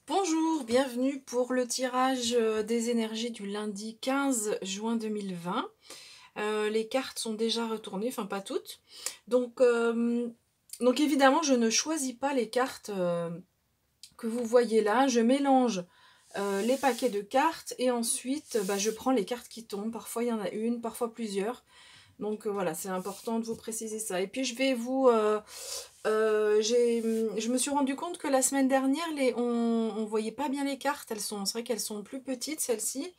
Bonjour, bienvenue pour le tirage des énergies du lundi 15 juin 2020. Les cartes sont déjà retournées, enfin pas toutes. Donc évidemment, je ne choisis pas les cartes que vous voyez là. Je mélange les paquets de cartes et ensuite je prends les cartes qui tombent. Parfois il y en a une, parfois plusieurs. Donc voilà, c'est important de vous préciser ça. Et puis je vais vous... je me suis rendu compte que la semaine dernière, on voyait pas bien les cartes. C'est vrai qu'elles sont plus petites, celles-ci,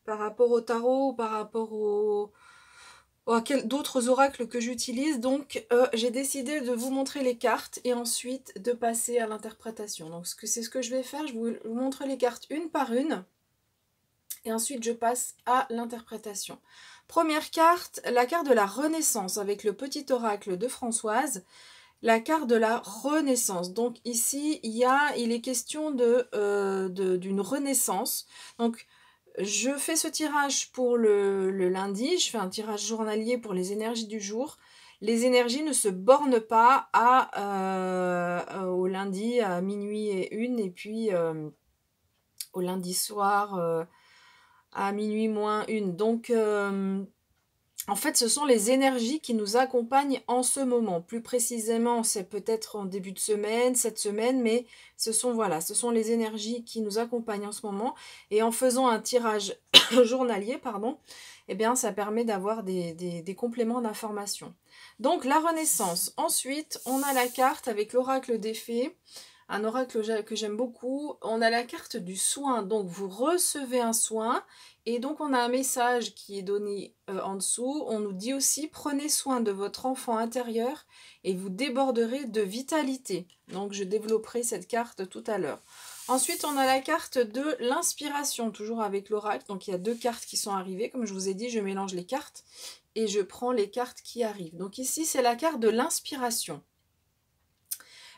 par rapport au tarot ou par rapport à d'autres oracles que j'utilise. Donc j'ai décidé de vous montrer les cartes et ensuite de passer à l'interprétation. Donc c'est ce que je vais faire. Je vous montre les cartes une par une. Et ensuite, je passe à l'interprétation. Première carte, la carte de la Renaissance avec le petit oracle de Françoise. La carte de la Renaissance. Donc ici, il est question d'une renaissance. Donc je fais ce tirage pour le lundi. Je fais un tirage journalier pour les énergies du jour. Les énergies ne se bornent pas au lundi à minuit et une, et puis au lundi soir à minuit moins une. Donc, en fait, ce sont les énergies qui nous accompagnent en ce moment. Plus précisément, c'est peut-être en début de semaine, cette semaine, mais ce sont les énergies qui nous accompagnent en ce moment. Et en faisant un tirage journalier, pardon, eh bien, ça permet d'avoir des compléments d'information. Donc, la Renaissance. Ensuite, on a la carte avec l'oracle des fées. Un oracle que j'aime beaucoup. On a la carte du soin, donc vous recevez un soin. Et donc on a un message qui est donné en dessous. On nous dit aussi, prenez soin de votre enfant intérieur et vous déborderez de vitalité. Donc je développerai cette carte tout à l'heure. Ensuite, on a la carte de l'inspiration, toujours avec l'oracle. Donc il y a deux cartes qui sont arrivées. Comme je vous ai dit, je mélange les cartes et je prends les cartes qui arrivent. Donc ici, c'est la carte de l'inspiration.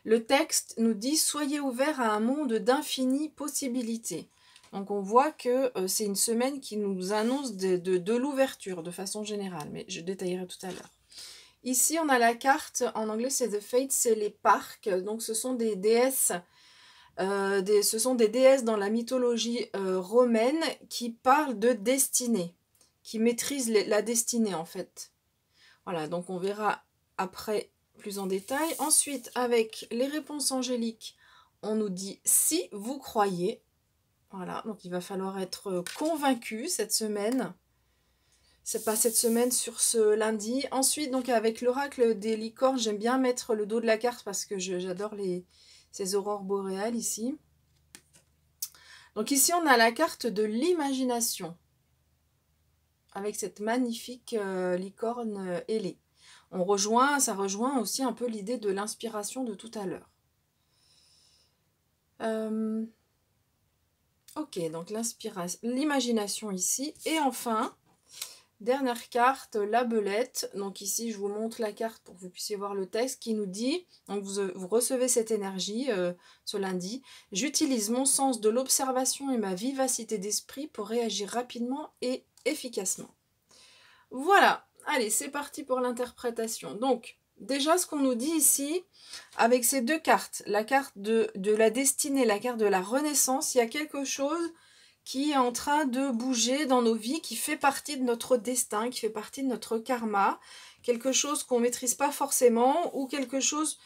Le texte nous dit « Soyez ouverts à un monde d'infinies possibilités ». Donc on voit que c'est une semaine qui nous annonce de l'ouverture de façon générale, mais je détaillerai tout à l'heure. Ici on a la carte, en anglais c'est The Fates, c'est les parcs, donc ce sont des déesses, dans la mythologie romaine qui parlent de destinée, qui maîtrisent la destinée en fait. Voilà, donc on verra après plus en détail. Ensuite, avec les réponses angéliques, on nous dit si vous croyez. Voilà, donc il va falloir être convaincu cette semaine. C'est pas cette semaine, sur ce lundi. Ensuite, donc avec l'oracle des licornes, j'aime bien mettre le dos de la carte parce que j'adore ces aurores boréales ici. Donc ici, on a la carte de l'imagination avec cette magnifique licorne ailée. Ça rejoint aussi un peu l'idée de l'inspiration de tout à l'heure. Ok, donc l'imagination ici. Et enfin, dernière carte, la belette. Donc ici, je vous montre la carte pour que vous puissiez voir le texte qui nous dit, donc vous recevez cette énergie ce lundi. J'utilise mon sens de l'observation et ma vivacité d'esprit pour réagir rapidement et efficacement. Voilà, allez, c'est parti pour l'interprétation. Donc, déjà, ce qu'on nous dit ici, avec ces deux cartes, la carte de la destinée, la carte de la renaissance, il y a quelque chose qui est en train de bouger dans nos vies, qui fait partie de notre destin, qui fait partie de notre karma, quelque chose qu'on ne maîtrise pas forcément, ou quelque chose...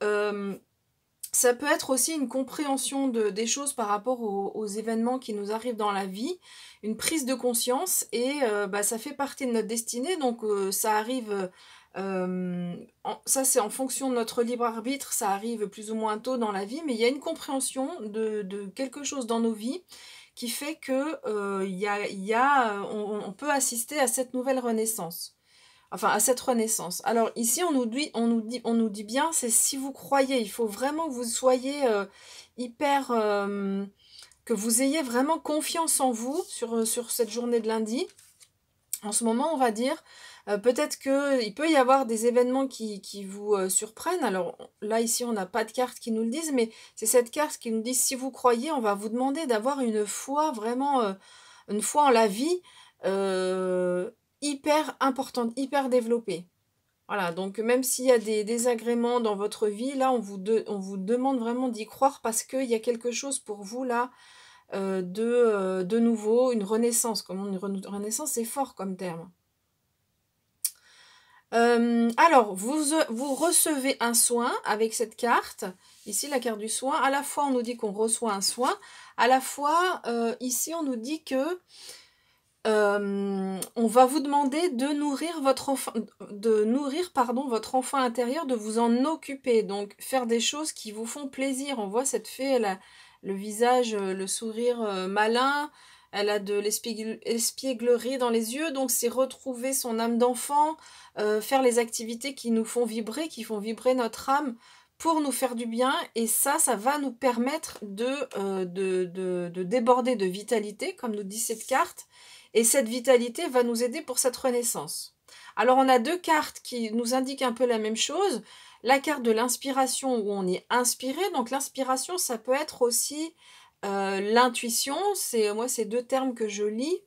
ça peut être aussi une compréhension des choses par rapport aux événements qui nous arrivent dans la vie, une prise de conscience, et ça fait partie de notre destinée, donc ça arrive, ça c'est en fonction de notre libre arbitre, ça arrive plus ou moins tôt dans la vie, mais il y a une compréhension de quelque chose dans nos vies qui fait que on peut assister à cette nouvelle renaissance. Enfin, à cette renaissance. Alors ici, on nous dit bien, c'est si vous croyez, il faut vraiment que vous soyez hyper, que vous ayez vraiment confiance en vous sur cette journée de lundi. En ce moment, on va dire, peut-être qu'il peut y avoir des événements qui vous surprennent. Alors là, ici, on n'a pas de carte qui nous le disent, mais c'est cette carte qui nous dit, si vous croyez, on va vous demander d'avoir une foi vraiment, une foi en la vie, hyper importante, hyper développée. Voilà, donc même s'il y a des désagréments dans votre vie, là, on vous demande vraiment d'y croire parce qu'il y a quelque chose pour vous là, de nouveau, une renaissance. Comment une renaissance, c'est fort comme terme. Alors, vous recevez un soin avec cette carte. Ici, la carte du soin. À la fois, on nous dit qu'on reçoit un soin. À la fois, ici, on nous dit que on va vous demander de nourrir votre enfant intérieur, de vous en occuper. Donc, faire des choses qui vous font plaisir. On voit cette fée, elle a le visage, le sourire malin. Elle a de l'espièglerie dans les yeux, donc c'est retrouver son âme d'enfant, faire les activités qui nous font vibrer, qui font vibrer notre âme pour nous faire du bien. Et ça va nous permettre de déborder de vitalité, comme nous dit cette carte. Et cette vitalité va nous aider pour cette renaissance. Alors on a deux cartes qui nous indiquent un peu la même chose. La carte de l'inspiration où on est inspiré. Donc l'inspiration, ça peut être aussi l'intuition. Moi, c'est deux termes que je lis.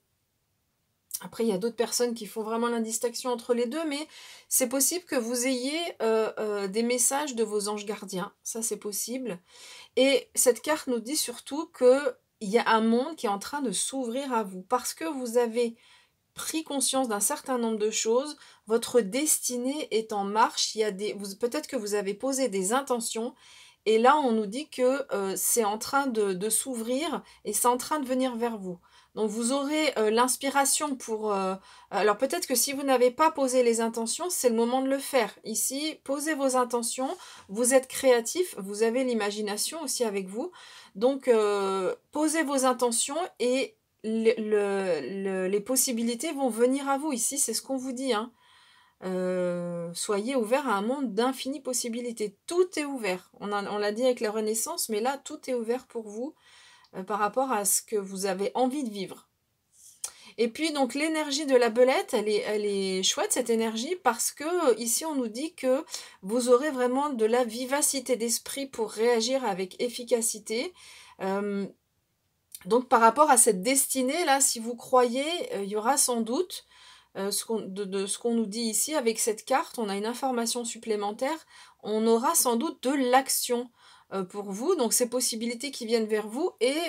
Après, il y a d'autres personnes qui font vraiment l'indistinction entre les deux, mais c'est possible que vous ayez des messages de vos anges gardiens. Ça, c'est possible. Et cette carte nous dit surtout qu'il y a un monde qui est en train de s'ouvrir à vous. Parce que vous avez pris conscience d'un certain nombre de choses, votre destinée est en marche. Peut-être que vous avez posé des intentions. Et là, on nous dit que c'est en train de s'ouvrir et c'est en train de venir vers vous. Donc vous aurez l'inspiration pour... alors peut-être que si vous n'avez pas posé les intentions, c'est le moment de le faire. Ici, posez vos intentions, vous êtes créatif, vous avez l'imagination aussi avec vous. Donc posez vos intentions et les possibilités vont venir à vous. Ici, c'est ce qu'on vous dit. Hein. Soyez ouverts à un monde d'infinies possibilités. Tout est ouvert. On l'a dit avec la Renaissance, mais là, tout est ouvert pour vous. Par rapport à ce que vous avez envie de vivre. Et puis donc l'énergie de la belette, elle est chouette cette énergie parce que ici on nous dit que vous aurez vraiment de la vivacité d'esprit pour réagir avec efficacité. Donc par rapport à cette destinée là, si vous croyez, il y aura sans doute de ce qu'on nous dit ici avec cette carte, on a une information supplémentaire, on aura sans doute de l'action pour vous, donc ces possibilités qui viennent vers vous et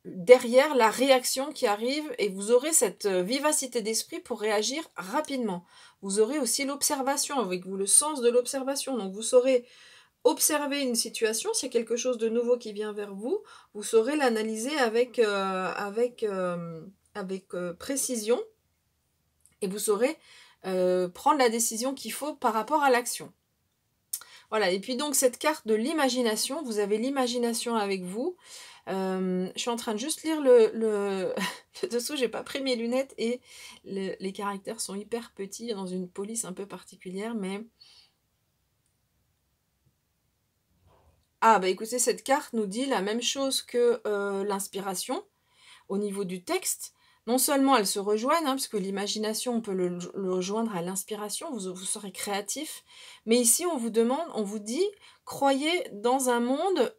derrière la réaction qui arrive et vous aurez cette vivacité d'esprit pour réagir rapidement. Vous aurez aussi l'observation avec vous, le sens de l'observation, donc vous saurez observer une situation, s'il y a quelque chose de nouveau qui vient vers vous, vous saurez l'analyser avec précision et vous saurez prendre la décision qu'il faut par rapport à l'action. Voilà, et puis donc cette carte de l'imagination, vous avez l'imagination avec vous. Je suis en train de juste lire le dessous, j'ai pas pris mes lunettes et les caractères sont hyper petits dans une police un peu particulière, mais... Ah bah écoutez, cette carte nous dit la même chose que l'inspiration au niveau du texte. Non seulement elles se rejoignent, hein, parce que l'imagination, on peut le rejoindre à l'inspiration, vous serez créatif, mais ici on vous demande, on vous dit, croyez dans un monde,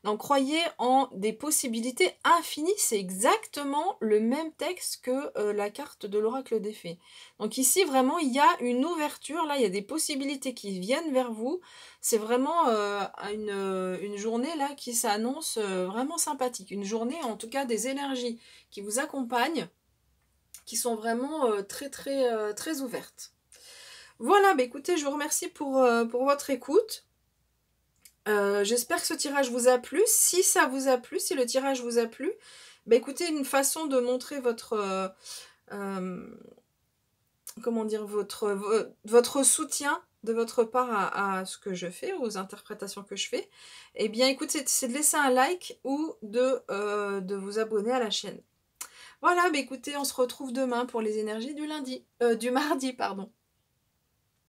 donc croyez en des possibilités infinies, c'est exactement le même texte que la carte de l'oracle des fées. Donc ici vraiment il y a une ouverture, là il y a des possibilités qui viennent vers vous, c'est vraiment une journée là qui s'annonce vraiment sympathique, une journée en tout cas des énergies qui vous accompagnent, qui sont vraiment très ouvertes. Voilà, bah écoutez, je vous remercie pour votre écoute. J'espère que ce tirage vous a plu. Si ça vous a plu, si le tirage vous a plu, bah écoutez, une façon de montrer votre comment dire, votre soutien de votre part à ce que je fais, aux interprétations que je fais, eh bien écoutez, c'est de laisser un like ou de vous abonner à la chaîne. Voilà, bah écoutez, on se retrouve demain pour les énergies du mardi, pardon.